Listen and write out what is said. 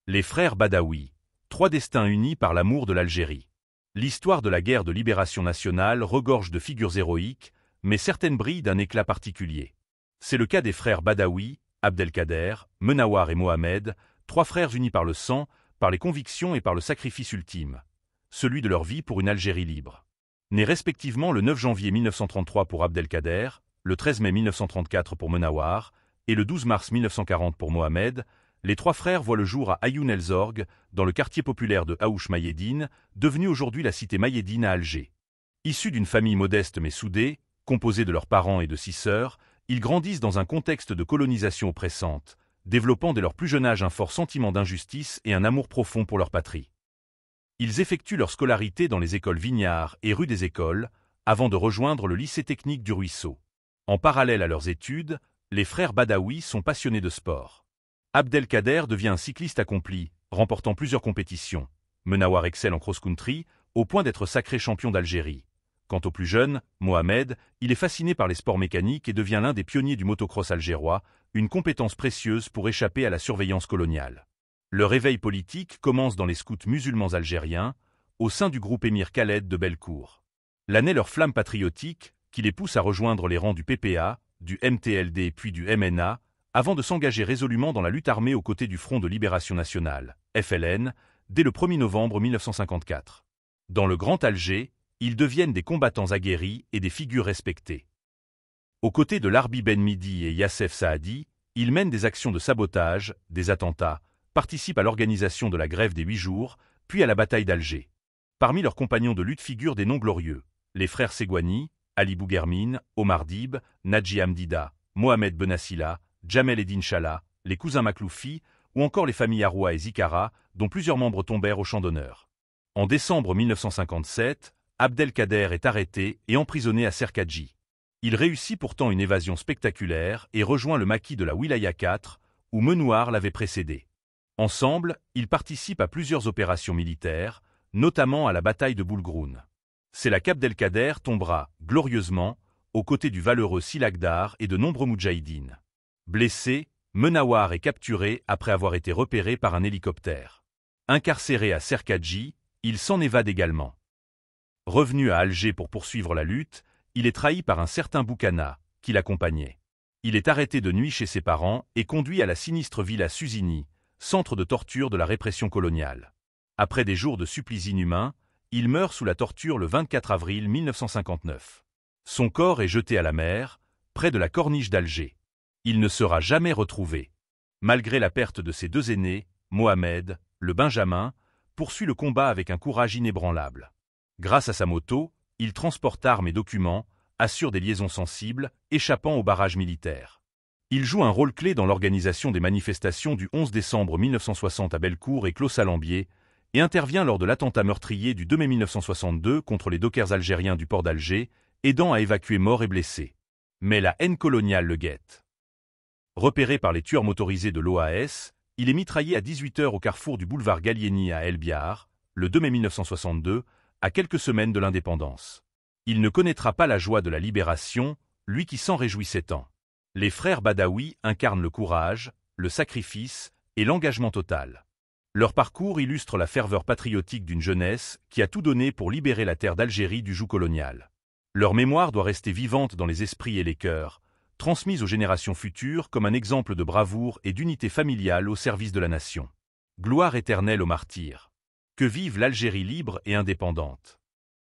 Les frères Badawi, trois destins unis par l'amour de l'Algérie. L'histoire de la guerre de libération nationale regorge de figures héroïques, mais certaines brillent d'un éclat particulier. C'est le cas des frères Badawi, Abdelkader, Menawar et Mohamed, trois frères unis par le sang, par les convictions et par le sacrifice ultime, celui de leur vie pour une Algérie libre. Nés respectivement le 9 janvier 1933 pour Abdelkader, le 13 mai 1934 pour Menawar, et le 12 mars 1940 pour Mohamed, les trois frères voient le jour à Ayoun El Zorg, dans le quartier populaire de Aouch Mayedine, devenu aujourd'hui la cité Mayedine à Alger. Issus d'une famille modeste mais soudée, composée de leurs parents et de 6 sœurs, ils grandissent dans un contexte de colonisation oppressante, développant dès leur plus jeune âge un fort sentiment d'injustice et un amour profond pour leur patrie. Ils effectuent leur scolarité dans les écoles Vignard et rue des Écoles, avant de rejoindre le lycée technique du Ruisseau. En parallèle à leurs études, les frères Badawi sont passionnés de sport. Abdelkader devient un cycliste accompli, remportant plusieurs compétitions. Menawar excelle en cross-country, au point d'être sacré champion d'Algérie. Quant au plus jeune, Mohamed, il est fasciné par les sports mécaniques et devient l'un des pionniers du motocross algérois, une compétence précieuse pour échapper à la surveillance coloniale. Le réveil politique commence dans les scouts musulmans algériens, au sein du groupe Émir Khaled de Bellecour. Là naît leur flamme patriotique, qui les pousse à rejoindre les rangs du PPA, du MTLD puis du MNA, avant de s'engager résolument dans la lutte armée aux côtés du Front de Libération Nationale, FLN, dès le 1er novembre 1954. Dans le Grand Alger, ils deviennent des combattants aguerris et des figures respectées. Aux côtés de Larbi Ben Midi et Yassef Saadi, ils mènent des actions de sabotage, des attentats, participent à l'organisation de la grève des 8 jours, puis à la bataille d'Alger. Parmi leurs compagnons de lutte figurent des noms glorieux, les frères Segouani, Ali Bouguermine, Omar Dib, Nadji Hamdida, Mohamed Benassila, Jamel Eddin Chala, les cousins Makloufi, ou encore les familles Aroua et Zikara, dont plusieurs membres tombèrent au champ d'honneur. En décembre 1957, Abdelkader est arrêté et emprisonné à Serkadji. Il réussit pourtant une évasion spectaculaire et rejoint le maquis de la Wilaya 4, où Menouar l'avait précédé. Ensemble, ils participent à plusieurs opérations militaires, notamment à la bataille de Boulgroun. C'est là qu'Abdelkader tombera, glorieusement, aux côtés du valeureux Silagdar et de nombreux moudjahidines. Blessé, Menawar est capturé après avoir été repéré par un hélicoptère. Incarcéré à Serkadji, il s'en évade également. Revenu à Alger pour poursuivre la lutte, il est trahi par un certain Boukhana, qui l'accompagnait. Il est arrêté de nuit chez ses parents et conduit à la sinistre villa Suzini, centre de torture de la répression coloniale. Après des jours de supplices inhumains, il meurt sous la torture le 24 avril 1959. Son corps est jeté à la mer, près de la corniche d'Alger. Il ne sera jamais retrouvé. Malgré la perte de ses 2 aînés, Mohamed, le Benjamin, poursuit le combat avec un courage inébranlable. Grâce à sa moto, il transporte armes et documents, assure des liaisons sensibles, échappant aux barrages militaires. Il joue un rôle clé dans l'organisation des manifestations du 11 décembre 1960 à Bellecour et Clos-Salambier, et intervient lors de l'attentat meurtrier du 2 mai 1962 contre les dockers algériens du port d'Alger, aidant à évacuer morts et blessés. Mais la haine coloniale le guette. Repéré par les tueurs motorisés de l'OAS, il est mitraillé à 18h au carrefour du boulevard Gallieni à El Biar, le 2 mai 1962, à quelques semaines de l'indépendance. Il ne connaîtra pas la joie de la libération, lui qui s'en réjouissait tant. Les frères Badawi incarnent le courage, le sacrifice et l'engagement total. Leur parcours illustre la ferveur patriotique d'une jeunesse qui a tout donné pour libérer la terre d'Algérie du joug colonial. Leur mémoire doit rester vivante dans les esprits et les cœurs, transmise aux générations futures comme un exemple de bravoure et d'unité familiale au service de la nation. Gloire éternelle aux martyrs. Que vive l'Algérie libre et indépendante.